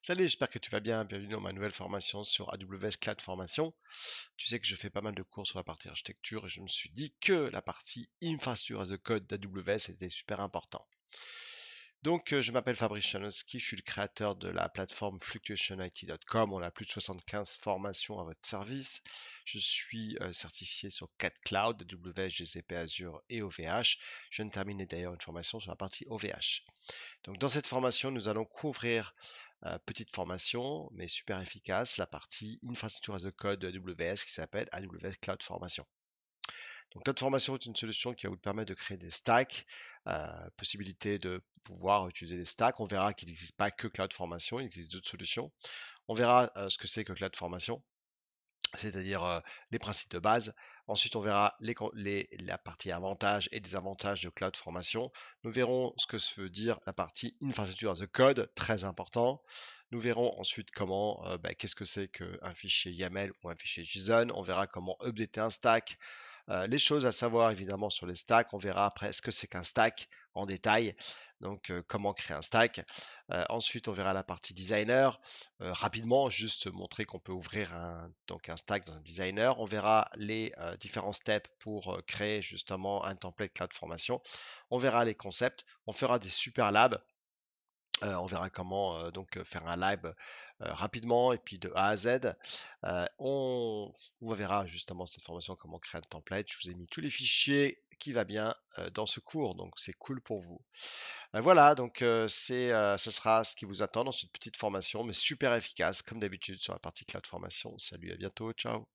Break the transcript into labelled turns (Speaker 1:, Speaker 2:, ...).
Speaker 1: Salut, j'espère que tu vas bien. Bienvenue dans ma nouvelle formation sur AWS Cloud Formation. Tu sais que je fais pas mal de cours sur la partie architecture et je me suis dit que la partie infrastructure as a code d'AWS était super important. Donc, je m'appelle Fabrice Chanowski, je suis le créateur de la plateforme fluctuationit.com. On a plus de 75 formations à votre service. Je suis certifié sur 4 clouds, AWS, GCP, Azure et OVH. Je viens de terminer d'ailleurs une formation sur la partie OVH. Donc, dans cette formation, nous allons couvrir petite formation, mais super efficace, la partie infrastructure as a code de AWS qui s'appelle AWS Cloud Formation. Donc, Cloud Formation est une solution qui va vous permettre de créer des stacks, possibilité de pouvoir utiliser des stacks. On verra qu'il n'existe pas que Cloud Formation, il existe d'autres solutions. On verra ce que c'est que Cloud Formation, c'est-à-dire les principes de base. Ensuite, on verra la partie avantages et désavantages de Cloud Formation. Nous verrons ce que se veut dire la partie infrastructure as a code, très important. Nous verrons ensuite comment, qu'est-ce que c'est qu'un fichier YAML ou un fichier JSON. On verra comment updater un stack. Les choses à savoir évidemment sur les stacks. On verra après ce que c'est qu'un stack en détail. Donc, comment créer un stack. Ensuite, on verra la partie designer. Rapidement, juste montrer qu'on peut ouvrir donc un stack dans un designer. On verra les différents steps pour créer justement un template cloud formation. On verra les concepts. On fera des super labs. On verra comment donc faire un lab rapidement et puis de A à Z. On verra justement cette formation comment créer un template. Je vous ai mis tous les fichiers qui va bien dans ce cours, donc c'est cool pour vous. Voilà, donc ce sera ce qui vous attend dans cette petite formation, mais super efficace comme d'habitude sur la partie cloud formation. Salut, à bientôt, ciao.